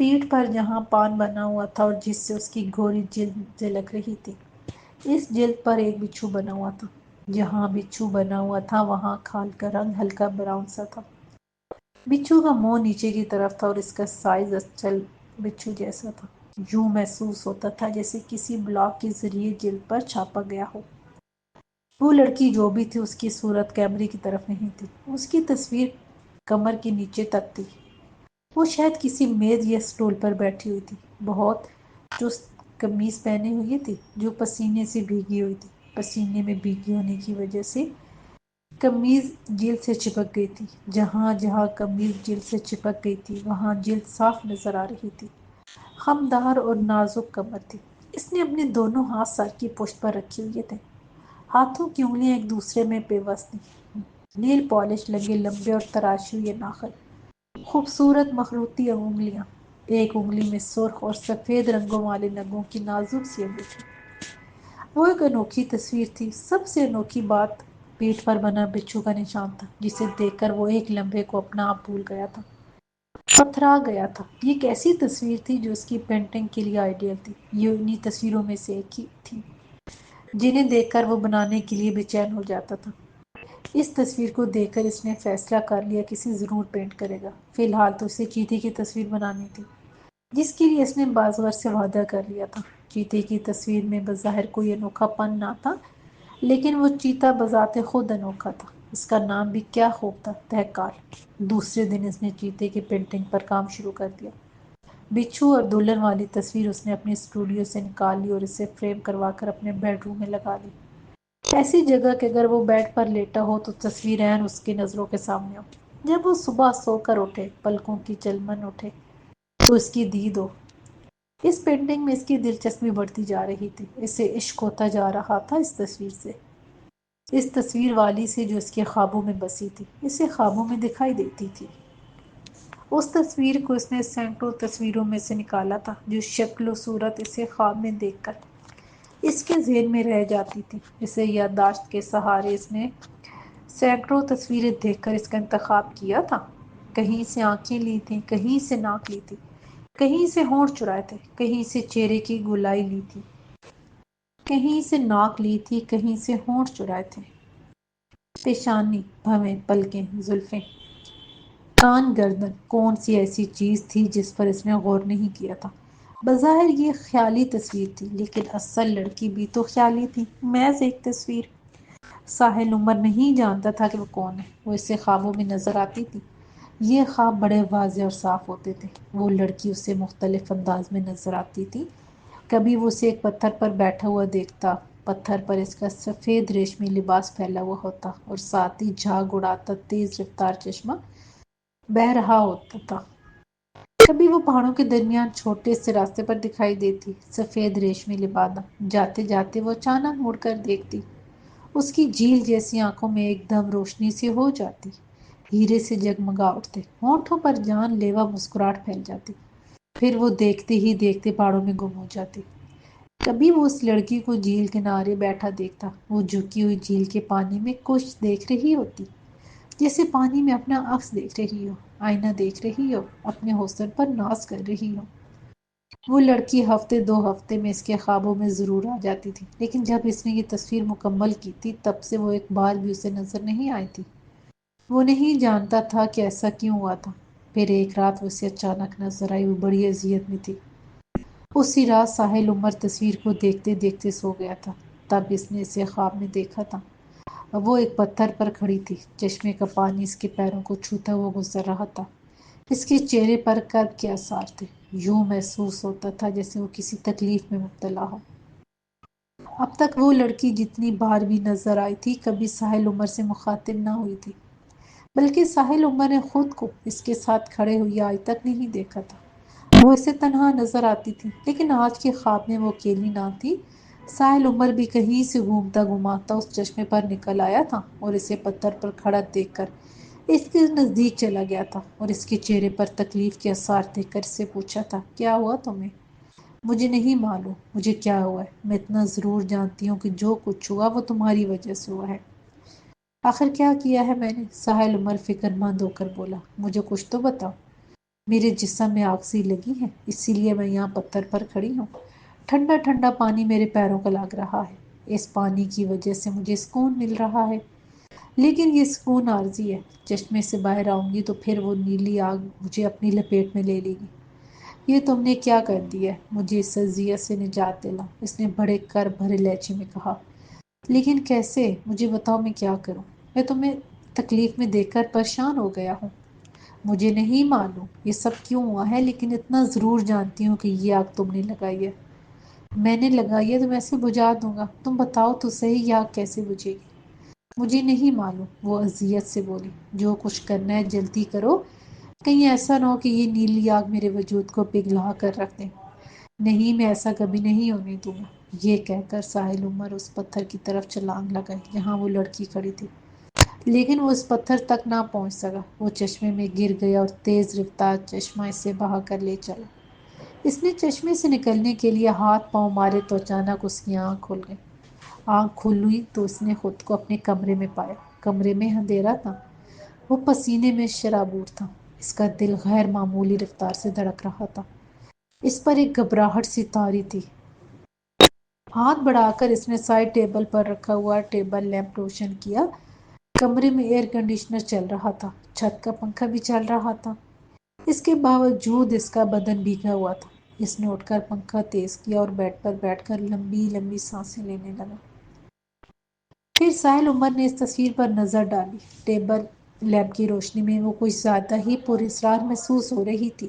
پیٹھ پر جہاں پان بنا ہوا تھا اور جس سے اس کی گوری جلد جھلک رہی تھی، اس جلد پر ایک بچھو بنا ہوا تھا۔ جہاں بچھو بنا ہوا تھا وہاں کھال کا رنگ ہلکا براؤن سا تھا۔ بچھو کا منہ نیچے کی طرف تھا اور اس کا سائز اچل بچھو جیسا تھا۔ یوں محسوس ہوتا تھا جیسے کسی بلاک کے ذریعے جلد پر چھاپا گیا ہو۔ وہ لڑکی جو بھی تھی اس کی صورت کیمرے کی طرف نہیں تھی، اس کی تصویر کمر کے نیچے تک تھی۔ وہ شاید کسی میز یا اسٹول پر بیٹھی ہوئی تھی، بہت چست قمیص پہنے ہوئی تھی جو پسینے سے بھیگی ہوئی تھی۔ پسینے میں بھیگی ہونے کی وجہ سے قمیض جلد سے چپک گئی تھی۔ جہاں جہاں قمیض جلد سے چپک گئی تھی وہاں جلد صاف نظر آ رہی تھی۔ خمدار اور نازک کمر تھی۔ اس نے اپنے دونوں ہاتھ سر کی پشت پر رکھے ہوئے تھے۔ ہاتھوں کی انگلیاں ایک دوسرے میں پیوست تھیں۔ نیل پالش لگے لمبے اور تراشے ہوئے ناخن، خوبصورت مخروطی انگلیاں، ایک انگلی میں سرخ اور سفید رنگوں والے نگوں کی نازک سی انگوٹھی۔ وہ ایک انوکھی تصویر تھی۔ سب سے انوکھی بات پیٹھ پر بنا بچھو کا نشان تھا، جسے دیکھ کر وہ ایک لمحے کو اپنا آپ بھول گیا تھا، پتھرا گیا تھا۔ یہ ایک ایسی تصویر تھی جو اس کی پینٹنگ کے لیے آئیڈیل تھی۔ یہ انہی تصویروں میں سے ایک ہی تھی جنہیں دیکھ کر وہ بنانے کے لیے بے چین ہو جاتا تھا۔ اس تصویر کو دیکھ کر اس نے فیصلہ کر لیا کہ اسے ضرور پینٹ کرے گا۔ فی الحال تو اسے چیتے کی تصویر بنانی تھی، جس کے لیے اس نے بازور سے وعدہ کر لیا تھا۔ چیتے کی تصویر میں بظاہر کوئی انوکھا پن نہ تھا، لیکن وہ چیتا بذات خود انوکھا تھا۔ اس کا نام بھی کیا خوب تھا، تہکال۔ دوسرے دن اس نے چیتے کی پینٹنگ پر کام شروع کر دیا۔ بچھو اور دلہن والی تصویر اس نے اپنے اسٹوڈیو سے نکال لی اور اسے فریم کروا کر اپنے بیڈ روم میں لگا لی، ایسی جگہ کہ اگر وہ بیڈ پر لیٹا ہو تو تصویر عین اس کی نظروں کے سامنے ہو۔ جب وہ صبح سو کر اٹھے، پلکوں کی چلمن اٹھے تو اس کی دید ہو۔ اس پینٹنگ میں اس کی دلچسپی بڑھتی جا رہی تھی۔ اسے عشق ہوتا جا رہا تھا اس تصویر سے، اس تصویر والی سے جو اس کے خوابوں میں بسی تھی، اسے خوابوں میں دکھائی دیتی تھی۔ اس تصویر کو اس نے سینکڑوں تصویروں میں سے نکالا تھا جو شکل و صورت اسے خواب میں دیکھ کر اس کے ذہن میں رہ جاتی تھی۔ اسے یادداشت کے سہارے اس نے سینکڑوں تصویریں دیکھ کر اس کا انتخاب کیا تھا۔ کہیں سے آنکھیں لی تھیں، کہیں سے ناک لی تھی، کہیں سے ہونٹ چرائے تھے، کہیں سے چہرے کی گولائی لی تھی، کہیں سے ناک لی تھی، کہیں سے ہونٹ چرائے تھے، پیشانی، بھویں، پلکیں، زلفیں، کان، گردن۔ کون سی ایسی چیز تھی جس پر اس نے غور نہیں کیا تھا؟ بظاہر یہ خیالی تصویر تھی، لیکن اصل لڑکی بھی تو خیالی تھی، محض ایک تصویر۔ ساحل عمر نہیں جانتا تھا کہ وہ کون ہے، وہ اسے خوابوں میں نظر آتی تھی۔ یہ خواب بڑے واضح اور صاف ہوتے تھے۔ وہ لڑکی اسے مختلف انداز میں نظر آتی تھی۔ کبھی وہ اسے ایک پتھر پر بیٹھا ہوا دیکھتا، پتھر پر اس کا سفید ریشمی لباس پھیلا ہوا ہوتا اور ساتھ ہی جھاگ اڑاتا تیز رفتار چشمہ بہہ رہا ہوتا تھا۔ کبھی وہ پہاڑوں کے درمیان چھوٹے سے راستے پر دکھائی دیتی، سفید ریشمی لبادہ۔ جاتے جاتے وہ اچانک مڑ کر دیکھتی، اس کی جھیل جیسی آنکھوں میں ایک دم روشنی سی ہو جاتی، ہیرے سے جگمگا اٹھتے، ہونٹوں پر جان لیوا مسکراہٹ پھیل جاتی، پھر وہ دیکھتے ہی دیکھتے پہاڑوں میں گم ہو جاتی۔ کبھی وہ اس لڑکی کو جھیل کنارے بیٹھا دیکھتا، وہ جھکی ہوئی جھیل کے پانی میں کچھ دیکھ رہی ہوتی، جیسے پانی میں اپنا عکس دیکھ رہی ہو، آئینہ دیکھ رہی ہو، اپنے حسن پر ناز کر رہی ہو۔ وہ لڑکی ہفتے دو ہفتے میں اس کے خوابوں میں ضرور آ جاتی تھی، لیکن جب اس نے یہ تصویر مکمل کی تھی تب سے وہ ایک بار بھی اسے نظر نہیں آئی تھی۔ وہ نہیں جانتا تھا کہ ایسا کیوں ہوا تھا۔ پھر ایک رات وہ اسے اچانک نظر آئی، وہ بڑی اذیت میں تھی۔ اسی رات ساحل عمر تصویر کو دیکھتے دیکھتے سو گیا تھا، تب اس نے اسے خواب میں دیکھا تھا۔ وہ ایک پتھر پر کھڑی تھی، چشمے کا پانی اس کے پیروں کو چھوتا ہوا گزر رہا تھا، اس کے چہرے پر کرب کے آثار تھے۔ یوں محسوس ہوتا تھا جیسے وہ کسی تکلیف میں مبتلا ہو۔ اب تک وہ لڑکی جتنی بار بھی نظر آئی تھی کبھی ساحل عمر سے مخاطب نہ ہوئی تھی، بلکہ ساحل عمر نے خود کو اس کے ساتھ کھڑے ہوئے آج تک نہیں دیکھا تھا۔ وہ اسے تنہا نظر آتی تھی، لیکن آج کے خواب میں وہ اکیلی نہ تھی۔ ساحل عمر بھی کہیں سے گھومتا گھماتا اس چشمے پر نکل آیا تھا اور اسے پتھر پر کھڑا دیکھ کر اس کے نزدیک چلا گیا تھا اور اس کے چہرے پر تکلیف کے آثار دیکھ کر اس سے پوچھا تھا، کیا ہوا تمہیں؟ مجھے نہیں معلوم مجھے کیا ہوا ہے، میں اتنا ضرور جانتی ہوں کہ جو کچھ ہوا وہ تمہاری وجہ سے ہوا ہے۔ آخر کیا کیا ہے میں نے؟ ساحل عمر فکر مند ہو کر بولا، مجھے کچھ تو بتاؤ۔ میرے جسم میں آگ سی لگی ہے، اسی لیے میں یہاں پتھر پر کھڑی ہوں۔ ٹھنڈا ٹھنڈا پانی میرے پیروں کو لگ رہا ہے، اس پانی کی وجہ سے مجھے سکون مل رہا ہے، لیکن یہ سکون عارضی ہے۔ چشمے سے باہر آؤں گی تو پھر وہ نیلی آگ مجھے اپنی لپیٹ میں لے لے گی۔ یہ تم نے کیا کر دیا ہے؟ مجھے اس اذیت سے نجات دلا، اس نے بڑے کر بھرے لہجے میں کہا۔ لیکن کیسے؟ مجھے بتاؤ، میں کیا کروں؟ میں تمہیں تکلیف میں دیکھ کر پریشان ہو گیا ہوں۔ مجھے نہیں معلوم یہ سب کیوں ہوا ہے، لیکن اتنا ضرور جانتی ہوں کہ یہ آگ تم نے لگائی ہے۔ میں نے لگائی ہے تو میں اسے بجھا دوں گا۔ تم بتاؤ تو صحیح، یہ آگ کیسے بجھے گی؟ مجھے نہیں معلوم، وہ اذیت سے بولی۔ جو کچھ کرنا ہے جلدی کرو، کہیں ایسا نہ ہو کہ یہ نیلی آگ میرے وجود کو پگھلا کر رکھ دے۔ نہیں، میں ایسا کبھی نہیں ہونے دوں گا۔ یہ کہہ کر ساحل عمر اس پتھر کی طرف چھلانگ لگائی جہاں وہ لڑکی کھڑی تھی، لیکن وہ اس پتھر تک نہ پہنچ سکا۔ وہ چشمے میں گر گیا اور تیز رفتار چشمہ اسے بہا کر لے چلا۔ اس نے چشمے سے نکلنے کے لیے ہاتھ پاؤں مارے تو اچانک اس کی آنکھ کھل گئی۔ آنکھ کھلی تو اس نے خود کو اپنے کمرے میں پایا۔ کمرے میں اندھیرا تھا، وہ پسینے میں شرابور تھا، اس کا دل غیر معمولی رفتار سے دھڑک رہا تھا، اس پر ایک گھبراہٹ سی طاری تھی۔ ہاتھ بڑھا کر اس نے سائڈ ٹیبل پر رکھا ہوا ٹیبل لیمپ روشن کیا۔ کمرے میں ایئر کنڈیشنر چل رہا تھا، چھت کا پنکھا بھی چل رہا تھا، اس کے باوجود اس کا بدن بھیگا ہوا تھا۔ اس نے اٹھ کر پنکھا تیز کیا اور بیڈ پر بیٹھ کر لمبی لمبی سانسیں لینے لگا۔ پھر ساحل عمر نے اس تصویر پر نظر ڈالی۔ ٹیبل لیمپ کی روشنی میں وہ کچھ زیادہ ہی پراسرار محسوس ہو رہی تھی۔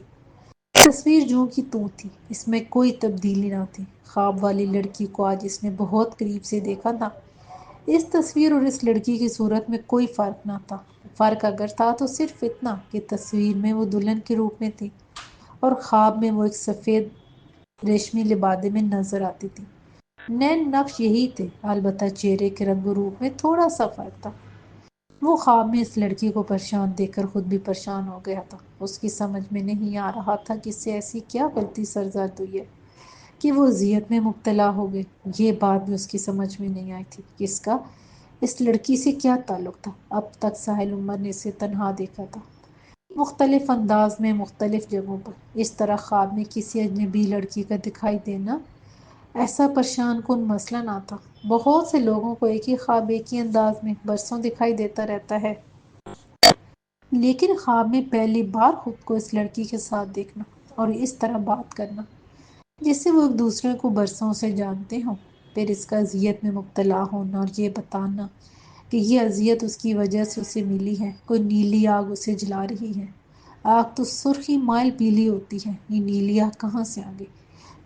تصویر جوں کی توں تھی، اس میں کوئی تبدیلی نہ تھی۔ خواب والی لڑکی کو آج اس نے بہت قریب سے دیکھا تھا۔ اس تصویر اور اس لڑکی کی صورت میں کوئی فرق نہ تھا، فرق اگر تھا تو صرف اتنا کہ تصویر میں وہ دلہن کے روپ میں تھی اور خواب میں وہ ایک سفید ریشمی لبادے میں نظر آتی تھی۔ نین نقش یہی تھے، البتہ چہرے کے رنگ و روپ میں تھوڑا سا فرق تھا۔ وہ خواب میں اس لڑکی کو پریشان دیکھ کر خود بھی پریشان ہو گیا تھا۔ اس کی سمجھ میں نہیں آ رہا تھا کہ اس سے ایسی کیا غلطی سرزد ہوئی ہے کہ وہ اذیت میں مبتلا ہو گئی۔ یہ بات بھی اس کی سمجھ میں نہیں آئی تھی کہ اس کا اس لڑکی سے کیا تعلق تھا۔ اب تک ساحل عمر نے اسے تنہا دیکھا تھا، مختلف انداز میں، مختلف جگہوں پر۔ اس طرح خواب میں کسی اجنبی لڑکی کا دکھائی دینا ایسا پریشان کن مسئلہ نہ تھا۔ بہت سے لوگوں کو ایک ہی خواب ایک ہی انداز میں برسوں دکھائی دیتا رہتا ہے، لیکن خواب میں پہلی بار خود کو اس لڑکی کے ساتھ دیکھنا اور اس طرح بات کرنا جس سے وہ ایک دوسرے کو برسوں سے جانتے ہوں، پھر اس کا اذیت میں مبتلا ہونا اور یہ بتانا کہ یہ اذیت اس کی وجہ سے اسے ملی ہے۔ کوئی نیلی آگ اسے جلا رہی ہے۔ آگ تو سرخی مائل پیلی ہوتی ہے، یہ نیلی آگ کہاں سے آ گئی؟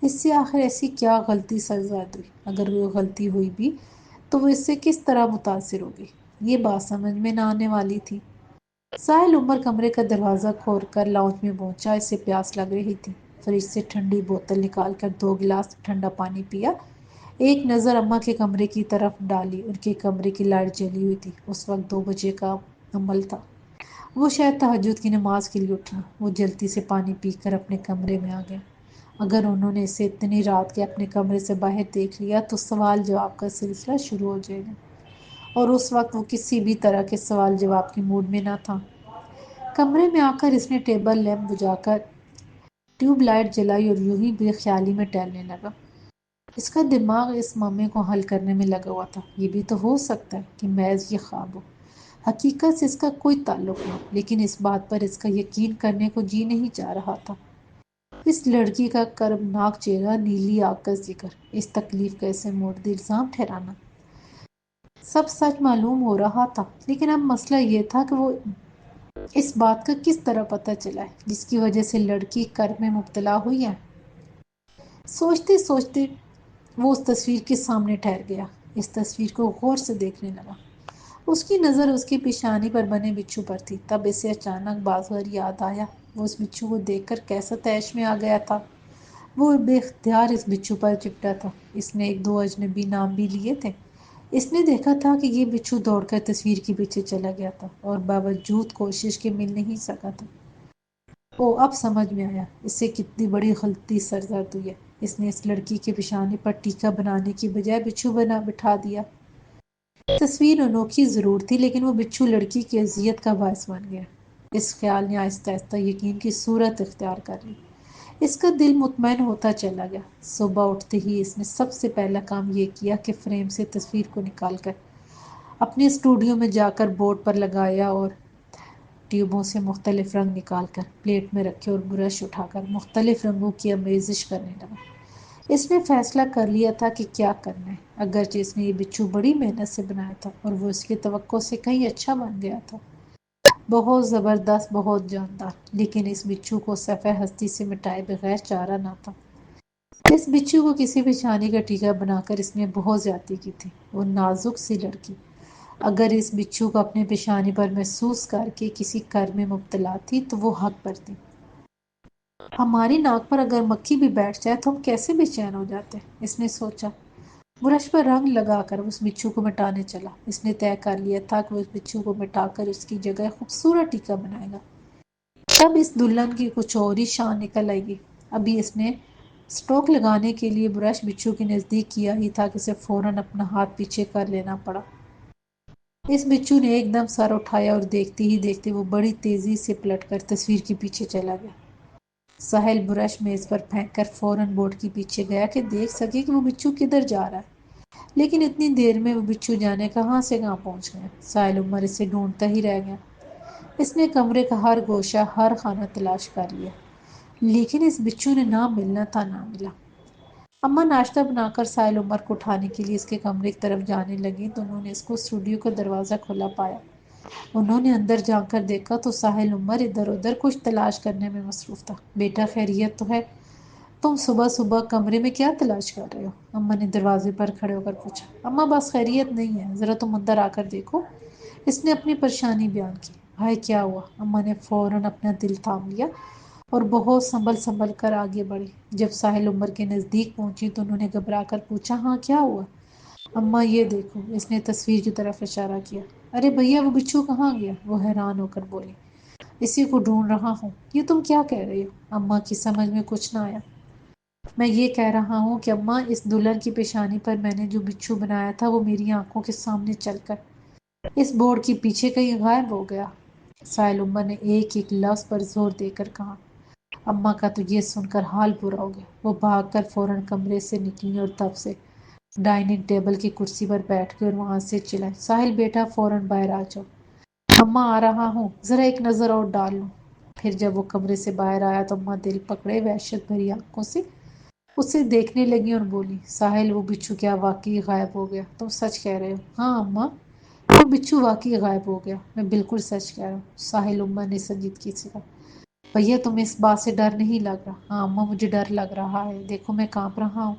اس سے آخر ایسی کیا غلطی سرزد ہوئی؟ اگر وہ غلطی ہوئی بھی تو وہ اس سے کس طرح متاثر ہوگی؟ یہ بات سمجھ میں نہ آنے والی تھی۔ ساحل عمر کمرے کا دروازہ کھول کر لاؤنج میں پہنچا۔ اسے پیاس لگ رہی تھی۔ فریج سے ٹھنڈی بوتل نکال کر 2 گلاس ٹھنڈا پانی پیا۔ ایک نظر اماں کے کمرے کی طرف ڈالی، ان کے کمرے کی لائٹ جلی ہوئی تھی۔ اس وقت 2 بجے کا عمل تھا، وہ شاید تہجد کی نماز کے لیے اٹھی ہوں۔ وہ جلدی سے پانی پی کر اپنے کمرے میں آ گیا۔ اگر انہوں نے اسے اتنی رات کے اپنے کمرے سے باہر دیکھ لیا تو سوال جواب کا سلسلہ شروع ہو جائے گا، اور اس وقت وہ کسی بھی طرح کے سوال جواب کے موڈ میں نہ تھا۔ کمرے میں آ کر اس نے ٹیبل لیمپ بجھا کر ٹیوب لائٹ جلائی اور یوں ہی بے خیالی میں ٹہلنے لگا۔ اس کا دماغ اس معمے کو حل کرنے میں لگا ہوا تھا۔ یہ بھی تو ہو سکتا ہے کہ محض یہ خواب ہو، حقیقت سے اس کا کوئی تعلق نہ ہو، لیکن اس بات پر اس کا یقین کرنے کو جی نہیں چاہ رہا تھا۔ اس لڑکی کا کربناک چہرہ، نیلی آگ کا ذکر، اس تکلیف کا اسے مورد الزام ٹھہرانا، سب سچ معلوم ہو رہا تھا، لیکن اب مسئلہ یہ تھا کہ وہ اس بات کا کس طرح پتہ چلا ہے جس کی وجہ سے لڑکی کرب میں مبتلا ہوئی ہے۔ سوچتے سوچتے وہ اس تصویر کے سامنے ٹھہر گیا، اس تصویر کو غور سے دیکھنے لگا۔ اس کی نظر اس کی پیشانی پر بنے بچھو پر تھی۔ تب اسے اچانک بازور یاد آیا۔ وہ اس بچھو کو دیکھ کر کیسا طیش میں آ گیا تھا۔ وہ بے اختیار اس بچھو پر چپٹا تھا۔ اس نے 1-2 اجنبی نام بھی لیے تھے۔ اس نے دیکھا تھا کہ یہ بچھو دوڑ کر تصویر کے پیچھے چلا گیا تھا اور باوجود کوشش کے مل نہیں سکا تھا۔ اب سمجھ میں آیا اس سے کتنی بڑی غلطی سرزد ہوئی ہے۔ اس نے اس لڑکی کے پیشانی پر ٹیکا بنانے کی بجائے بچھو بٹھا دیا۔ تصویر انوکھی ضرور تھی، لیکن وہ بچھو لڑکی کی اذیت کا باعث بن گیا۔ اس خیال نے آہستہ آہستہ یقین کی صورت اختیار کر لی۔ اس کا دل مطمئن ہوتا چلا گیا۔ صبح اٹھتے ہی اس نے سب سے پہلا کام یہ کیا کہ فریم سے تصویر کو نکال کر اپنے اسٹوڈیو میں جا کر بورڈ پر لگایا اور ٹیوبوں سے مختلف رنگ نکال کر پلیٹ میں رکھے اور برش اٹھا کر مختلف رنگوں کی آمیزش کرنے لگا۔ اس نے فیصلہ کر لیا تھا کہ کیا کرنا ہے، اگرچہ اس نے یہ بچھو بڑی محنت سے بنایا تھا اور وہ اس کی توقع سے کہیں اچھا بن گیا تھا، بہت زبردست، بہت جاندار، لیکن اس بچھو کو صفحہ ہستی سے مٹائے بغیر چارہ نہ تھا۔ اس بچھو کو کسی بھی چاندی کا ٹیکا بنا کر اس نے بہت زیادتی کی تھی۔ وہ نازک سی لڑکی اگر اس بچھو کو اپنے پیشانی پر محسوس کر کے کسی کر میں مبتلا تھی تو وہ حق پر تھی۔ ہماری ناک پر اگر مکھی بھی بیٹھ جائے تو ہم کیسے بے چین ہو جاتے، اس نے سوچا۔ برش پر رنگ لگا کر اس بچھو کو مٹانے چلا۔ اس نے طے کر لیا تھا کہ وہ اس بچھو کو مٹا کر اس کی جگہ خوبصورت ٹیکا بنائے گا۔ تب اس دلہن کی کچھ اور ہی شان نکل آئے گی۔ ابھی اس نے سٹروک لگانے کے لیے برش بچھو کے نزدیک کیا ہی تھا کہ اسے فوراً اپنا ہاتھ پیچھے کر لینا پڑا۔ اس بچھو نے ایک دم سر اٹھایا اور دیکھتے ہی دیکھتے وہ بڑی تیزی سے پلٹ کر تصویر کے پیچھے چلا گیا۔ ساحل برش میز پر پھینک کر فوراً بورڈ کے پیچھے گیا کہ دیکھ سکے کہ وہ بچھو کدھر جا رہا ہے، لیکن اتنی دیر میں وہ بچھو جانے کہاں سے کہاں پہنچ گیا۔ ساحل عمر اسے ڈھونڈتا ہی رہ گیا۔ اس نے کمرے کا ہر گوشہ، ہر خانہ تلاش کر لیا، لیکن اس بچھو نے نہ ملنا تھا نہ ملا۔ اماں ناشتہ بنا کر ساحل عمر کو اٹھانے کے لیے اس کے کمرے کی طرف جانے لگیں تو انہوں نے اس کو اسٹوڈیو کا دروازہ کھلا پایا۔ انہوں نے اندر جا کر دیکھا تو ساحل عمر ادھر ادھر کچھ تلاش کرنے میں مصروف تھا۔ بیٹا خیریت تو ہے؟ تم صبح صبح کمرے میں کیا تلاش کر رہے ہو؟ اماں نے دروازے پر کھڑے ہو کر پوچھا۔ اماں بس خیریت نہیں ہے، ذرا تم اندر آ کر دیکھو، اس نے اپنی پریشانی بیان کی۔ بھائی کیا ہوا؟ اماں نے فوراً اپنا دل تھام لیا اور بہت سنبھل سنبھل کر آگے بڑھی۔ جب ساحل عمر کے نزدیک پہنچی تو انہوں نے گھبرا کر پوچھا، ہاں کیا ہوا؟ اماں یہ دیکھو، اس نے تصویر کی طرف اشارہ کیا۔ ارے بھیا وہ بچھو کہاں گیا؟ وہ حیران ہو کر بولی۔ اسی کو ڈھونڈ رہا ہوں۔ یہ تم کیا کہہ رہی ہو؟ اماں کی سمجھ میں کچھ نہ آیا۔ میں یہ کہہ رہا ہوں کہ اماں اس دلہن کی پیشانی پر میں نے جو بچھو بنایا تھا وہ میری آنکھوں کے سامنے چل کر اس بورڈ کے پیچھے کہیں غائب ہو گیا۔ ساحل عمر نے ایک ایک لفظ پر زور دے کر کہا۔ اماں کا تو یہ سن کر حال برا ہو گیا۔ وہ بھاگ کر فوراً کمرے سے نکلی اور تب سے ڈائننگ ٹیبل کی کرسی پر بیٹھ گئی اور وہاں سے چلائی، ساحل بیٹا فوراً باہر آ جاؤ۔ اماں آ رہا ہوں، ذرا ایک نظر اور ڈال لوں۔ پھر جب وہ کمرے سے باہر آیا تو اماں دل پکڑے وحشت بھری آنکھوں سے اسے دیکھنے لگی اور بولی، ساحل وہ بچھو کیا واقعی غائب ہو گیا؟ تم سچ کہہ رہے ہو؟ ہاں اماں، وہ بچھو واقعی غائب ہو گیا، میں بالکل سچ کہہ رہا ہوں، ساحل عمر نے سنجیدگی سے کہا۔ بھیا تمہیں اس بات سے ڈر نہیں لگ رہا؟ ہاں اماں مجھے ڈر لگ رہا ہے، دیکھو میں کانپ رہا ہوں۔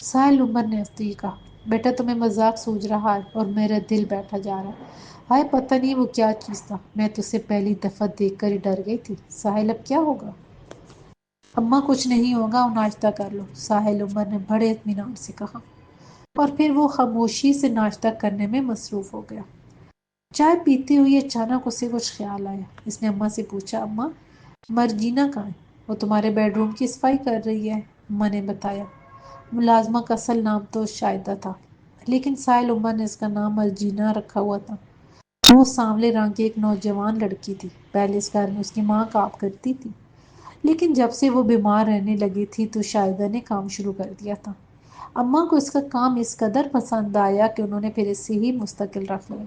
ساحل عمر نے ہنستے ہی کہا، بیٹا تمہیں مذاق سوجھ رہا ہے اور میرا دل بیٹھا جا رہا ہے۔ ہائے پتہ نہیں وہ کیا چیز تھا، میں تو اسے پہلی دفعہ دیکھ کر ہی ڈر گئی تھی۔ ساحل اب کیا ہوگا؟ اماں کچھ نہیں ہوگا، اور ناشتہ کر لو، ساحل عمر نے بڑے اطمینان سے کہا، اور پھر وہ خاموشی سے ناشتہ کرنے میں مصروف ہو گیا۔ چائے پیتے ہوئے اچانک اسے کچھ خیال آیا۔ اس نے اماں سے پوچھا، اماں مرجینا کہاں ہے؟ وہ تمہارے بیڈ روم کی صفائی کر رہی ہے، اماں نے بتایا۔ ملازمہ کا اصل نام تو شائدہ تھا، لیکن ساحل عمر نے اس کا نام مرجینا رکھا ہوا تھا۔ وہ سانولے رنگ کی ایک نوجوان لڑکی تھی، پہلے اس گھر میں اس کی ماں کام کرتی تھی، لیکن جب سے وہ بیمار رہنے لگی تھی تو شائدہ نے کام شروع کر دیا تھا۔ اماں کو اس کا کام اس قدر پسند آیا کہ انہوں نے پھر اسے ہی مستقل رکھ لیا۔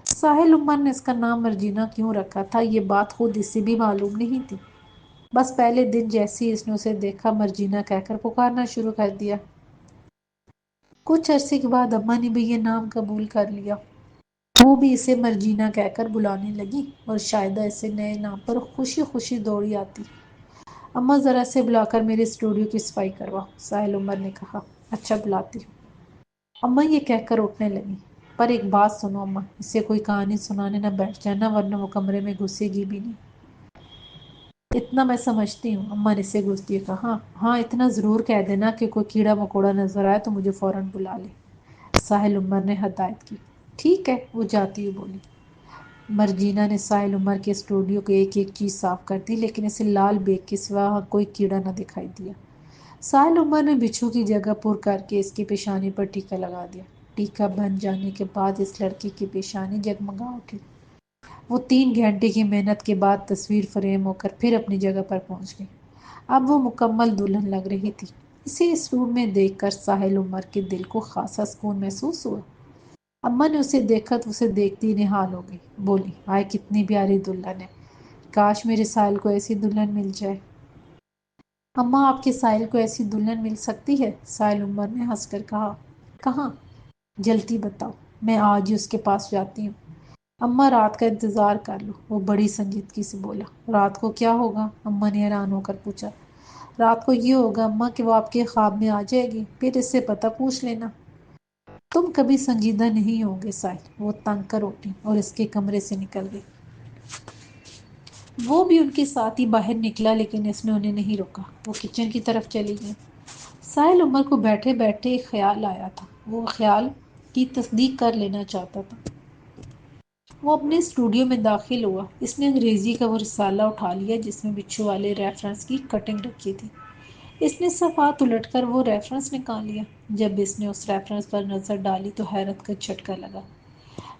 ساحل عمر نے اس کا نام مرجینا کیوں رکھا تھا یہ بات خود اسے بھی معلوم نہیں تھی، بس پہلے دن جیسے ہی اس نے اسے دیکھا مرجینا کہہ کر پکارنا شروع کر دیا۔ کچھ عرصے کے بعد اماں نے بھی یہ نام قبول کر لیا، وہ بھی اسے مرجینا کہہ کر بلانے لگی اور شائدہ اسے نئے نام پر خوشی خوشی دوڑی آتی۔ اماں ذرا سے بلا کر میرے اسٹوڈیو کی صفائی کرواؤ، ساحل عمر نے کہا۔ اچھا بلاتی ہوں، اماں یہ کہہ کر اٹھنے لگی۔ پر ایک بات سنو اماں، اسے کوئی کہانی سنانے نہ بیٹھ جانا ورنہ وہ کمرے میں گھسے گی بھی نہیں۔ اتنا میں سمجھتی ہوں، اماں نے اسے گھستے ہوئے کہا۔ ہاں اتنا ضرور کہہ دینا کہ کوئی کیڑا مکوڑا نظر آئے تو مجھے فوراً بلا لے، ساحل عمر نے ہدایت کی۔ ٹھیک ہے، وہ جاتی ہوئی بولی۔ مرجینا نے ساحل عمر کے اسٹوڈیو کی ایک ایک چیز صاف کر دی، لیکن اسے لال بیگ کے سوا وہاں کوئی کیڑا نہ دکھائی دیا۔ ساحل عمر نے بچھو کی جگہ پر کر کے اس کی پیشانی پر ٹیکا لگا دیا۔ ٹیکا بن جانے کے بعد اس لڑکی کی پیشانی جگمگا اٹھی۔ وہ 3 گھنٹے کی محنت کے بعد تصویر فریم ہو کر پھر اپنی جگہ پر پہنچ گئی۔ اب وہ مکمل دلہن لگ رہی تھی۔ اسے اس روم میں دیکھ کر ساحل عمر کے دل کو خاصا سکون محسوس ہوا۔ اماں نے اسے دیکھا تو اسے دیکھتی نہال ہو گئی۔ بولی، ہائے کتنی پیاری دلہن ہے، کاش میرے ساحل کو ایسی دلہن مل جائے۔ اماں، آپ کے ساحل کو ایسی دلہن مل سکتی ہے؟ ساحل عمر نے ہنس کر کہا۔ کہاں؟ جلدی بتاؤ، میں آج ہی اس کے پاس جاتی ہوں۔ اماں، رات کا انتظار کر لو، وہ بڑی سنجیدگی سے بولا۔ رات کو کیا ہوگا؟ اماں نے حیران ہو کر پوچھا۔ رات کو یہ ہوگا اماں کہ وہ آپ کے خواب میں آ جائے گی، پھر اس سے پتہ پوچھ لینا۔ تم کبھی سنجیدہ نہیں ہوگے ساحل۔ وہ تنگ کر اٹھی اور اس کے کمرے سے نکل گئی۔ وہ بھی ان کے ساتھ ہی باہر نکلا، لیکن اس نے انہیں نہیں روکا۔ وہ کچن کی طرف چلی گئی۔ ساحل عمر کو بیٹھے بیٹھے ایک خیال آیا تھا۔ وہ خیال کی تصدیق کر لینا چاہتا تھا۔ وہ اپنے اسٹوڈیو میں داخل ہوا۔ اس نے انگریزی کا وہ رسالہ اٹھا لیا جس میں بچھو والے ریفرنس کی کٹنگ رکھی تھی۔ اس نے صفحات الٹ کر وہ ریفرنس نکال لیا۔ جب اس نے اس ریفرنس پر نظر ڈالی تو حیرت کا جھٹکا لگا۔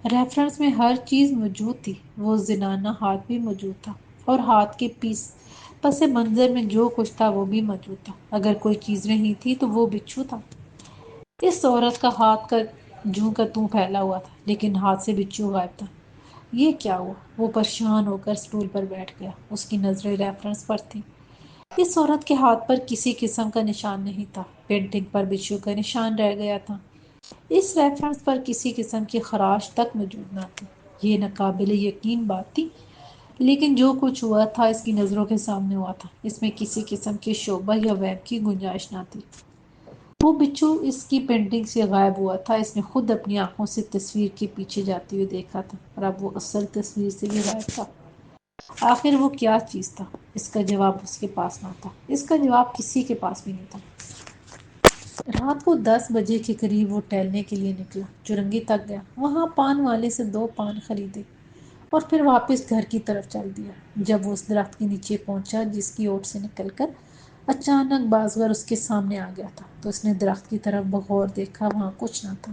ریفرنس میں ہر چیز موجود تھی۔ وہ زنانہ ہاتھ بھی موجود تھا اور ہاتھ کے پس منظر میں جو کچھ تھا وہ بھی موجود تھا۔ اگر کوئی چیز نہیں تھی تو وہ بچھو تھا۔ اس عورت کا ہاتھ کا جوں کا توں پھیلا ہوا تھا، لیکن ہاتھ سے بچھو غائب تھا۔ یہ کیا ہوا؟ وہ پریشان ہو کر اسٹول پر بیٹھ گیا۔ اس کی نظریں ریفرنس پر تھیں۔ اس عورت کے ہاتھ پر کسی قسم کا نشان نہیں تھا۔ پینٹنگ پر بچھو کا نشان رہ گیا تھا۔ اس ریفرنس پر کسی قسم کی خراش تک موجود نہ تھی۔ یہ ناقابل یقین بات تھی، لیکن جو کچھ ہوا تھا اس کی نظروں کے سامنے ہوا تھا۔ اس میں کسی قسم کے شبہ یا وہم کی گنجائش نہ تھی۔ وہ بچھو اس کی پینٹنگ سے غائب ہوا تھا۔ اس نے خود اپنی آنکھوں سے تصویر کے پیچھے جاتے ہوئے دیکھا تھا، اور اب وہ اصل تصویر سے بھی غائب تھا۔ آخر وہ کیا چیز تھا؟ اس کا جواب اس کے پاس نہ تھا۔ اس کا جواب کسی کے پاس بھی نہیں تھا۔ رات کو 10 بجے کے قریب وہ ٹہلنے کے لیے نکلا۔ چرنگی تک گیا، وہاں پان والے سے 2 پان خریدے اور پھر واپس گھر کی طرف چل دیا۔ جب وہ اس درخت کے نیچے پہنچا جس کی اوٹ سے نکل کر اچانک بازور اس کے سامنے آ گیا تھا تو اس نے درخت کی طرف بغور دیکھا۔ وہاں کچھ نہ تھا۔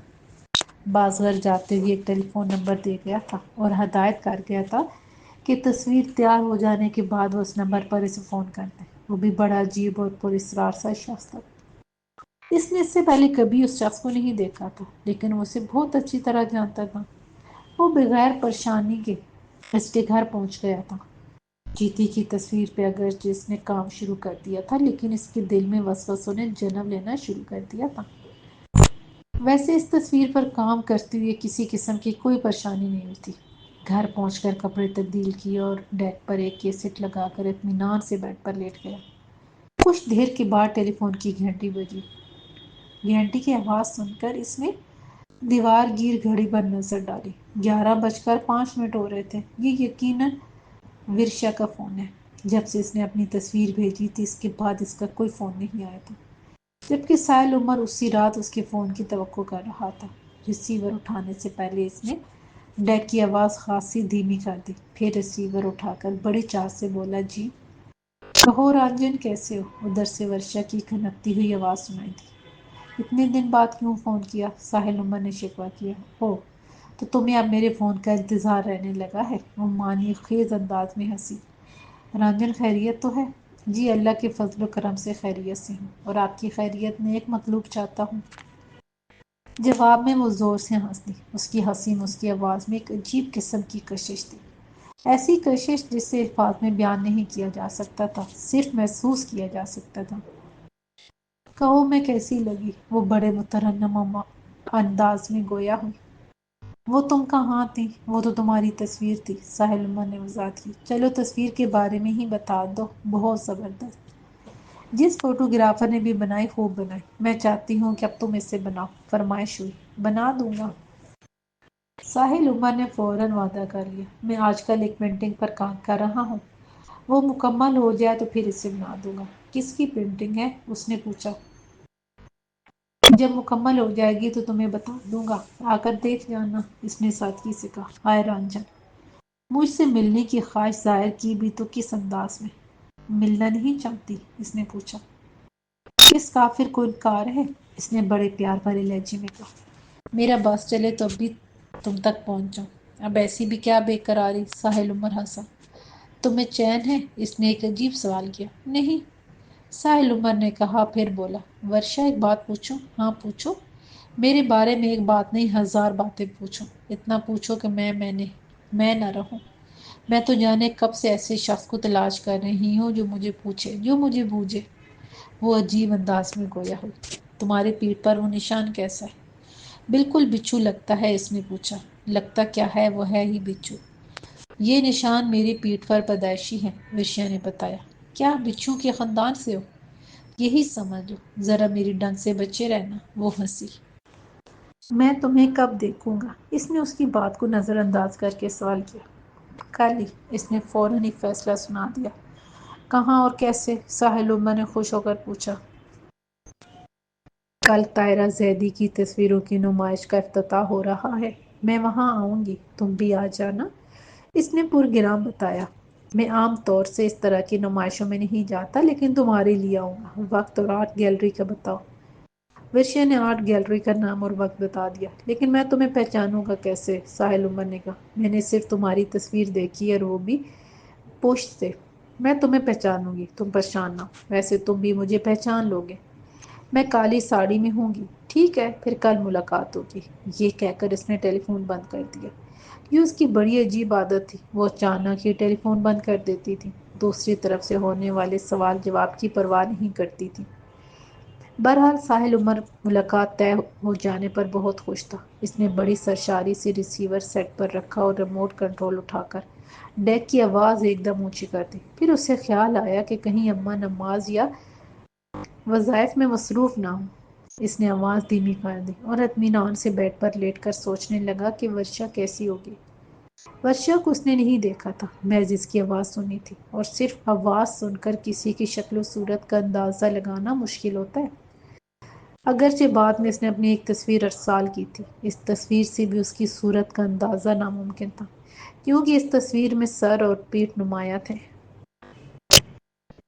بازور جاتے ہوئے ایک ٹیلی فون نمبر دے گیا تھا اور ہدایت کر گیا تھا کہ تصویر تیار ہو جانے کے بعد وہ اس نمبر پر اسے فون کر دیں۔ وہ بھی بڑا عجیب اور پراسرار سا شخص تھا۔ اس نے اس سے پہلے کبھی اس شخص کو نہیں دیکھا تھا، لیکن وہ اسے بہت اچھی طرح جانتا تھا۔ وہ بغیر پریشانی کے اس کے گھر پہنچ گیا تھا۔ چیتی کی تصویر پہ اگرچہ اس نے کام شروع کر دیا تھا، لیکن اس کے دل میں وسوسوں نے جنم لینا شروع کر دیا تھا۔ ویسے اس تصویر پر کام کرتے ہوئے کسی قسم کی کوئی پریشانی نہیں ہوئی تھی۔ گھر پہنچ کر کپڑے تبدیل کیے اور ڈیک پر ایک کیسٹ لگا کر اطمینان سے بیڈ پر لیٹ گیا۔ کچھ دیر کے بعد ٹیلی فون کی گھنٹی بجی۔ گھنٹی کی آواز سن کر اس نے دیوار گیر گھڑی پر نظر ڈالی۔ 11:05 ہو رہے تھے۔ یہ یقیناً ورشا کا فون ہے۔ جب سے اس نے اپنی تصویر بھیجی تھی اس کے بعد اس کا کوئی فون نہیں آیا تھا، جبکہ ساحل عمر اسی رات اس کے فون کی توقع کر رہا تھا۔ ریسیور اٹھانے سے پہلے اس نے ڈیک کی آواز خاصی دھیمی کر دی، پھر ریسیور اٹھا کر بڑی چاہ سے بولا، جی کہو رنجن، کیسے ہو؟ ادھر سے ورشا کی کھنکتی ہوئی آواز سنائی دی۔ اتنے دن بعد کیوں فون کیا؟ ساحل عمر نے شکوہ کیا۔ او، تو تمہیں اب میرے فون کا انتظار رہنے لگا ہے؟ وہ معنی خیز انداز میں ہنسی۔ رنجن، خیریت تو ہے؟ جی اللہ کے فضل و کرم سے خیریت سے ہوں، اور آپ کی خیریت میں ایک مطلوب چاہتا ہوں۔ جواب میں وہ زور سے ہنس دی۔ اس کی حسین اس کی آواز میں ایک عجیب قسم کی کشش تھی، ایسی کشش جسے الفاظ میں بیان نہیں کیا جا سکتا تھا، صرف محسوس کیا جا سکتا تھا۔ کہو میں کیسی لگی؟ وہ بڑے مترنم انداز میں گویا ہوئی۔ وہ تم کہاں تھی؟ وہ تو تمہاری تصویر تھی، ساحل عمر نے وضاحت کی۔ چلو تصویر کے بارے میں ہی بتا دو۔ بہت زبردست، جس فوٹوگرافر نے بھی بنائی خوب بنائی۔ میں چاہتی ہوں کہ اب تم اسے بناؤ۔ فرمائش ہوئی، بنا دوں گا۔ ساحل عمر نے فوراً وعدہ کر لیا۔ میں آج کل ایک پینٹنگ پر کام کر رہا ہوں، وہ مکمل ہو جائے تو پھر اسے بنا دوں گا۔ کس کی پینٹنگ ہے؟ اس نے پوچھا۔ جب مکمل ہو جائے گی تو تمہیں بتا دوں گا، آ کر دیکھ جانا، اس نے سادگی سے کہا۔ ہائے رنجن، مجھ سے ملنے کی خواہش ظاہر کی بھی تو کس انداز میں؟ ملنا نہیں چاہتی؟ اس نے پوچھا۔ کس کافر کو انکار ہے؟ اس نے بڑے پیار بھرے لہجے میں کہا۔ میرا بس چلے تو اب بھی تم تک پہنچ جاؤں۔ اب ایسی بھی کیا بے قراری؟ ساحل عمر ہنسا۔ تمہیں چین ہے؟ اس نے ایک عجیب سوال کیا۔ نہیں، ساحل عمر نے کہا، پھر بولا، ورشا ایک بات پوچھوں؟ ہاں پوچھو۔ میرے بارے میں ایک بات نہیں، 1000 باتیں پوچھو۔ اتنا پوچھو کہ میں نہ رہوں۔ میں تو جانے کب سے ایسے شخص کو تلاش کر رہی ہوں جو مجھے پوچھے، جو مجھے بوجھے۔ وہ عجیب انداز میں گویا ہوئی۔ تمہاری پیٹھ پر وہ نشان کیسا ہے؟ بالکل بچھو لگتا ہے، اس نے پوچھا۔ لگتا کیا ہے؟ وہ ہے ہی بچھو۔ یہ نشان میری پیٹھ پر پیدائشی ہے، ورشا نے بتایا۔ کیا بچھو کے خاندان سے ہو؟ یہی سمجھ لو، ذرا میری ڈنگ سے بچے رہنا۔ وہ ہنسی۔ میں تمہیں کب دیکھوں گا؟ اس نے اس کی بات کو نظر انداز کر کے سوال کیا۔ کل ہی، اس نے فوراً ہی فیصلہ سنا دیا۔ کہاں اور کیسے؟ ساحل عمر نے خوش ہو کر پوچھا۔ کل طاہرہ زیدی کی تصویروں کی نمائش کا افتتاح ہو رہا ہے، میں وہاں آؤں گی، تم بھی آ جانا۔ اس نے پرگرام بتایا۔ میں عام طور سے اس طرح کی نمائشوں میں نہیں جاتا، لیکن تمہارے لیے آؤں گا۔ وقت اور آرٹ گیلری کا بتاؤ۔ ورشا نے آرٹ گیلری کا نام اور وقت بتا دیا۔ لیکن میں تمہیں پہچانوں گا کیسے؟ ساحل عمر نے کہا۔ میں نے صرف تمہاری تصویر دیکھی ہے، اور وہ بھی پشت سے۔ میں تمہیں پہچانوں گی، تم پریشان نہ ہو۔ ویسے تم بھی مجھے پہچان لو گے۔ میں کالی ساڑی میں ہوں گی۔ ٹھیک ہے، پھر کل ملاقات ہوگی۔ یہ کہہ کر اس نے ٹیلی فون بند کر دیا۔ یہ اس کی بڑی عجیب عادت تھی، وہ اچانک ہی ٹیلی فون بند کر دیتی تھی، دوسری طرف سے ہونے والے سوال جواب کی پرواہ نہیں کرتی تھی۔ بہرحال ساحل عمر ملاقات طے ہو جانے پر بہت خوش تھا۔ اس نے بڑی سرشاری سے ریسیور سیٹ پر رکھا اور ریموٹ کنٹرول اٹھا کر ڈیک کی آواز ایک دم اونچی کر دی۔ پھر اسے خیال آیا کہ کہیں اماں نماز یا وظائف میں مصروف نہ ہوں۔ اس نے آواز دھیمی کر دی اور اطمینان سے بیڈ پر لیٹ کر سوچنے لگا کہ ورشا کیسی ہوگی۔ ورشا کو اس نے نہیں دیکھا تھا، محض اس کی آواز سنی تھی، اور صرف آواز سن کر کسی کی شکل و صورت کا اندازہ لگانا مشکل ہوتا ہے۔ اگرچہ بعد میں اس نے اپنی ایک تصویر ارسال کی تھی، اس تصویر سے بھی اس کی صورت کا اندازہ ناممکن تھا، کیونکہ اس تصویر میں سر اور پیٹھ نمایاں تھے۔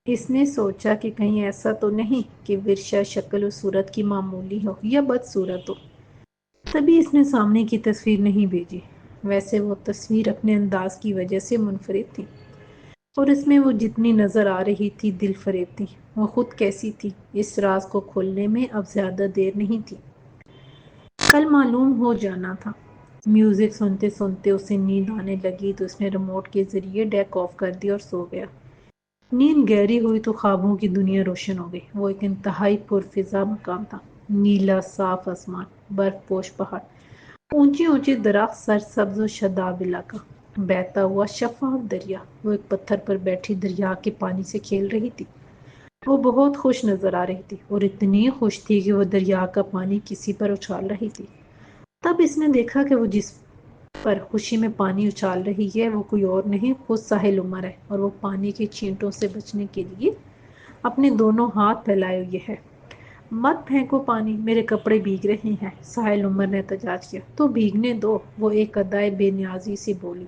اس نے سوچا کہ کہیں ایسا تو نہیں کہ ورشا شکل و صورت کی معمولی ہو یا بدصورت ہو۔ تبھی اس نے سامنے کی تصویر نہیں بھیجی۔ ویسے وہ تصویر اپنے انداز کی وجہ سے منفرد تھی، اور اس میں وہ جتنی نظر آ رہی تھی دل فریب تھی۔ وہ خود کیسی تھی، اس راز کو کھولنے میں اب زیادہ دیر نہیں تھی۔ کل معلوم ہو جانا تھا۔ میوزک سنتے سنتے اسے نیند آنے لگی تو اس نے ریموٹ کے ذریعے ڈیک آف کر دیا اور سو گیا۔ نیند گہری ہوئی تو خوابوں کی دنیا روشن ہو گئی۔ وہ ایک انتہائی پرفضا مقام تھا۔ نیلا صاف آسمان، برف پوش پہاڑ، اونچے اونچے درخت، سرسبز و شاداب علاقہ، بہتا ہوا شفاف دریا۔ وہ ایک پتھر پر بیٹھی دریا کے پانی سے کھیل رہی تھی۔ وہ بہت خوش نظر آ رہی تھی، اور اتنی خوش تھی کہ وہ دریا کا پانی کسی پر اچھال رہی تھی۔ تب اس نے دیکھا کہ وہ جس پر خوشی میں پانی اچھال رہی ہے وہ کوئی اور نہیں، خود ساحل عمر ہے، اور وہ پانی کے چھینٹوں سے بچنے کے لیے اپنے دونوں ہاتھ پھیلائے ہوئے ہے۔ مت پھینکو پانی، میرے کپڑے بھیگ رہے ہیں، ساحل عمر نے احتجاج کیا۔ تو بھیگنے دو، وہ ایک ادائے بے نیازی سے بولی،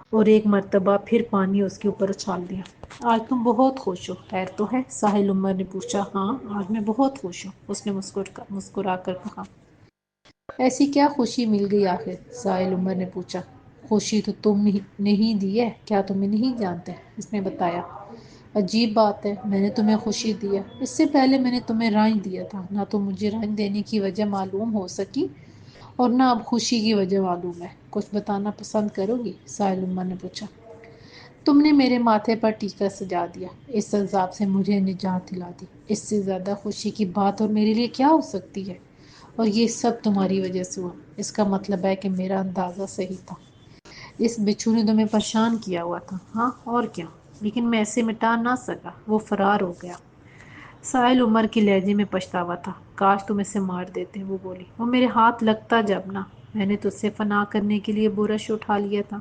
اور ایک مرتبہ پھر پانی اس کے اوپر اچھال دیا۔ آج تم بہت خوش ہو، خیر تو ہے؟ ساحل عمر نے پوچھا۔ ہاں، آج میں بہت خوش ہوں، اس نے مسکرا کر کہا۔ ایسی کیا خوشی مل گئی آخر؟ ساحل عمر نے پوچھا۔ خوشی تو تم نے ہی دی ہے، کیا تمہیں نہیں جانتے؟ اس نے بتایا۔ عجیب بات ہے، میں نے تمہیں خوشی دی ہے؟ اس سے پہلے میں نے تمہیں رنج دیا تھا، نہ تو مجھے رنج دینے کی وجہ معلوم ہو سکی اور نہ اب خوشی کی وجہ معلوم ہے۔ کچھ بتانا پسند کرو گی؟ ساحل عمر نے پوچھا۔ تم نے میرے ماتھے پر ٹیکا سجا دیا، اس عذاب سے مجھے نجات دلا دی، اس سے زیادہ خوشی کی بات اور میرے لیے کیا ہو سکتی ہے؟ اور یہ سب تمہاری وجہ سے ہوا۔ اس کا مطلب ہے کہ میرا اندازہ صحیح تھا، اس بچھو نے تمہیں پریشان کیا ہوا تھا۔ ہاں اور کیا، لیکن میں اسے مٹا نہ سکا، وہ فرار ہو گیا۔ ساحل عمر کے لہجے میں پچھتاوا تھا۔ کاش تم اسے مار دیتے، وہ بولی۔ وہ میرے ہاتھ لگتا جب نہ، میں نے تجھ سے فنا کرنے کے لیے برش اٹھا لیا تھا۔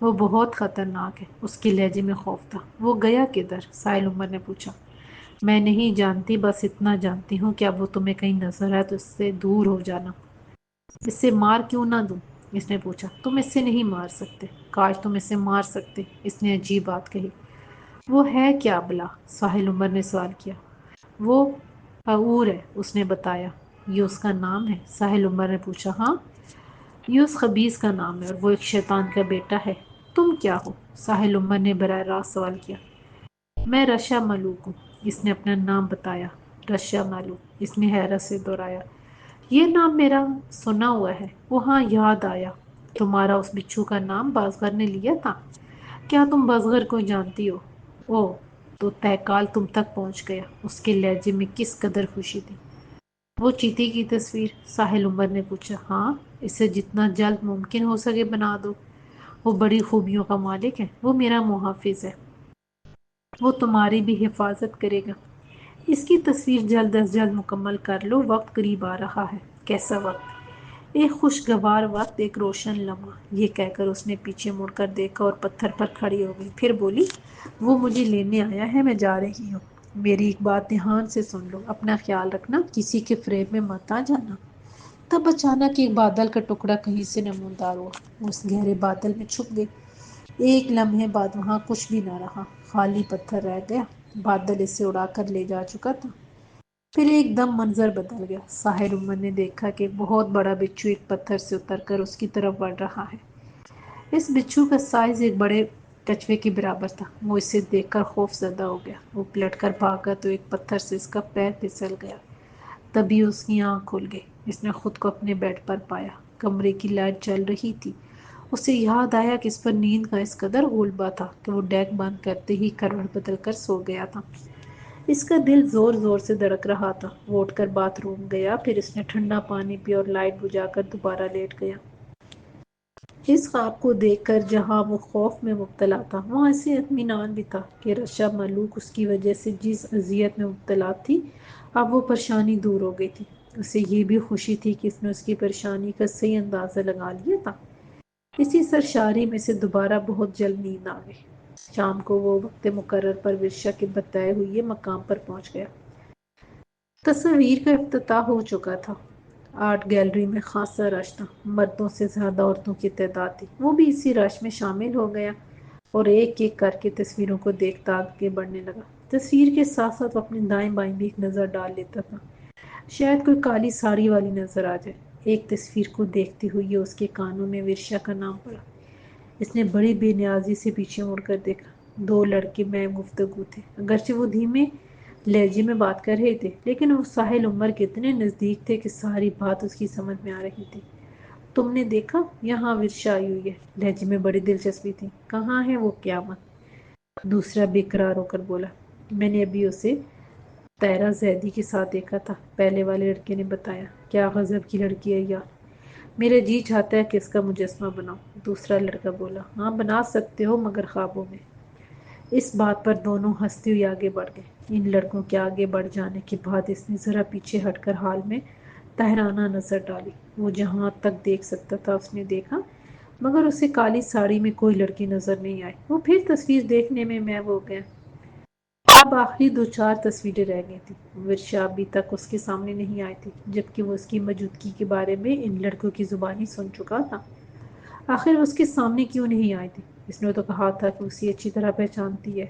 وہ بہت خطرناک ہے، اس کے لہجے میں خوف تھا۔ وہ گیا کدھر؟ ساحل عمر نے پوچھا۔ میں نہیں جانتی، بس اتنا جانتی ہوں کہ اب وہ تمہیں کہیں نظر آئے تو اس سے دور ہو جانا۔ اس سے مار کیوں نہ دوں؟ اس نے پوچھا۔ تم اس سے نہیں مار سکتے۔ کاش تم اسے مار سکتے، اس نے عجیب بات کہی۔ وہ ہے کیا بلا؟ ساحل عمر نے سوال کیا۔ وہ عور ہے، اس نے بتایا۔ یہ اس کا نام ہے؟ ساحل عمر نے پوچھا۔ ہاں، یہ اس خبیث کا نام ہے اور وہ ایک شیطان کا بیٹا ہے۔ تم کیا ہو؟ ساحل عمر نے براہ راست سوال کیا۔ میں رشا ملوک ہوں، اس نے اپنا نام بتایا۔ رشا ملوک، اس نے حیرت سے دہرایا۔ یہ نام میرا سنا ہوا ہے۔ وہ ہاں، یاد آیا، تمہارا اس بچھو کا نام بازغر نے لیا تھا۔ کیا تم بازغر کو جانتی ہو؟ اوہ، تو تہکال تم تک پہنچ گیا۔ اس کے لہجے میں کس قدر خوشی تھی۔ وہ چیتی کی تصویر؟ ساحل عمر نے پوچھا۔ ہاں، اسے جتنا جلد ممکن ہو سکے بنا دو۔ وہ بڑی خوبیوں کا مالک ہے، وہ میرا محافظ ہے، وہ تمہاری بھی حفاظت کرے گا۔ اس کی تصویر جلد از جلد مکمل کر لو، وقت قریب آ رہا ہے۔ کیسا وقت؟ ایک خوشگوار وقت، ایک روشن لمحہ۔ یہ کہہ کر اس نے پیچھے مڑ کر دیکھا اور پتھر پر کھڑی ہو گئی۔ پھر بولی، وہ مجھے لینے آیا ہے، میں جا رہی ہوں۔ میری ایک بات دھیان سے سن لو، اپنا خیال رکھنا، کسی کے فریب میں مت آ جانا۔ تب اچانک ایک بادل کا ٹکڑا کہیں سے نمودار ہوا، اس گہرے بادل میں چھپ گئی۔ ایک لمحے بعد وہاں کچھ بھی نہ رہا، خالی پتھر رہ گیا۔ بادل اسے اڑا کر لے جا چکا تھا۔ پھر ایک دم منظر بدل گیا۔ ساحل عمر نے دیکھا کہ ایک بہت بڑا بچھو ایک پتھر سے اتر کر اس کی طرف بڑھ رہا ہے۔ اس بچھو کا سائز ایک بڑے کچھوے کے برابر تھا۔ وہ اسے دیکھ کر خوف زدہ ہو گیا۔ وہ پلٹ کر بھاگا تو ایک پتھر سے اس کا پیر پھسل گیا۔ تبھی اس کی آنکھ کھل گئی۔ اس نے خود کو اپنے بیڈ پر پایا۔ کمرے کی لائٹ جل رہی تھی۔ اسے یاد آیا کہ اس پر نیند کا اس قدر غلبہ تھا کہ وہ ڈیک بند کرتے ہی کروٹ بدل کر سو گیا تھا۔ اس کا دل زور زور سے دھڑک رہا تھا۔ وہ اٹھ کر باتھ روم گیا، پھر اس نے ٹھنڈا پانی پیا اور لائٹ بجھا کر دوبارہ لیٹ گیا۔ اس خواب کو دیکھ کر جہاں وہ خوف میں مبتلا تھا، وہاں اسے اطمینان بھی تھا کہ رشا ملوک اس کی وجہ سے جس اذیت میں مبتلا تھی، اب وہ پریشانی دور ہو گئی تھی۔ اسے یہ بھی خوشی تھی کہ اس نے اس کی پریشانی کا صحیح اندازہ لگا لیا تھا۔ اسی سرشاری میں سے دوبارہ بہت جلد نیند آ گئی۔ شام کو وہ وقت مقرر پر ورشا کے بتائے ہوئے مقام پر پہنچ گیا۔ تصویر کا افتتاح ہو چکا تھا۔ آرٹ گیلری میں خاصا رش تھا، مردوں سے زیادہ عورتوں کی تعداد تھی۔ وہ بھی اسی رش میں شامل ہو گیا اور ایک ایک کر کے تصویروں کو دیکھتا آگے بڑھنے لگا۔ تصویر کے ساتھ ساتھ وہ اپنے دائیں بائیں بھی ایک نظر ڈال لیتا تھا، شاید کوئی کالی ساڑی والی نظر آ جائے۔ ایک تصویر کو دیکھتے ہوئے اس کے کانوں میں ورشا کا نام پڑا۔ اس نے بڑی بے نیازی سے پیچھے مڑ کر دیکھا۔ دو لڑکے میں گفتگو تھے، اگرچہ وہ دھیمے لہجے میں بات کر رہے تھے، لیکن وہ ساحل عمر کے اتنے نزدیک تھے کہ ساری بات اس کی سمجھ میں آ رہی تھی۔ تم نے دیکھا، یہاں ورشا آئی ہوئی ہے، لہجے میں بڑی دلچسپی تھی۔ کہاں ہے وہ؟ قیامت، دوسرا بے قرار ہو کر بولا۔ میں نے ابھی اسے طاہرہ زیدی کے ساتھ دیکھا تھا، پہلے والے لڑکے نے بتایا۔ کیا غضب کی لڑکی ہے یار، میرا جی چاہتا ہے کہ اس کا مجسمہ بناؤ، دوسرا لڑکا بولا۔ ہاں بنا سکتے ہو، مگر خوابوں میں۔ اس بات پر دونوں ہنستے ہوئے آگے بڑھ گئے۔ ان لڑکوں کے آگے بڑھ جانے کے بعد اس نے ذرا پیچھے ہٹ کر حال میں طاہرانہ نظر ڈالی۔ وہ جہاں تک دیکھ سکتا تھا اس نے دیکھا، مگر اسے کالی ساڑی میں کوئی لڑکی نظر نہیں آئی۔ وہ پھر تصویر دیکھنے میں محو ہو گیا۔ اب آخری دو چار تصویریں رہ گئی تھیں۔ ورشا ابھی تک اس کے سامنے نہیں آئی تھی، جبکہ وہ اس کی موجودگی کے بارے میں ان لڑکوں کی زبانی سن چکا تھا۔ آخر وہ اس کے سامنے کیوں نہیں آئی تھی؟ اس نے تو کہا تھا کہ اسے اچھی طرح پہچانتی ہے۔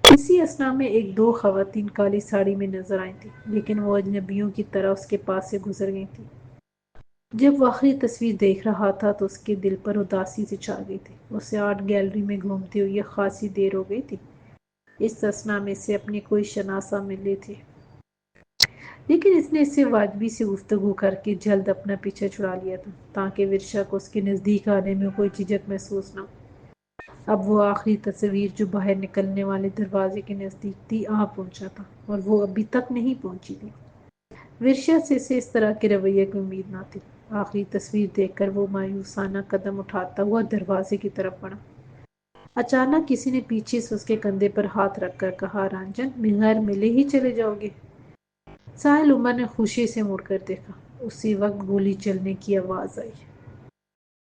اسی اثنا میں ایک دو خواتین کالی ساڑی میں نظر آئی تھیں، لیکن وہ اجنبیوں کی طرح اس کے پاس سے گزر گئی تھیں۔ جب وہ آخری تصویر دیکھ رہا تھا تو اس کے دل پر اداسی سے چھا گئی تھی۔ اسے آرٹ گیلری میں گھومتے ہوئے خاصی دیر ہو گئی تھی۔ اس اثنا میں سے اپنے کوئی شناسہ ملے تھے، لیکن اس نے اس سے واجبی سے گفتگو کر کے جلد اپنا پیچھا چھڑا لیا تھا، تاکہ ورشا کو اس کے نزدیک آنے میں کوئی جھجک محسوس نہ ہو۔ اب وہ آخری تصویر جو باہر نکلنے والے دروازے کے نزدیک تھی آ پہنچا تھا، اور وہ ابھی تک نہیں پہنچی تھی۔ ورشا سے اسے اس طرح کے رویے کی امید نہ تھی۔ آخری تصویر دیکھ کر وہ مایوسانہ قدم اٹھاتا ہوا دروازے کی طرف بڑھا۔ اچانک کسی نے پیچھے سے اس کے کندھے پر ہاتھ رکھ کر کہا، رنجن، بغیر ملے ہی چلے جاؤ گے؟ ساحل عمر نے خوشی سے مڑ کر دیکھا۔ اسی وقت گولی چلنے کی آواز آئی۔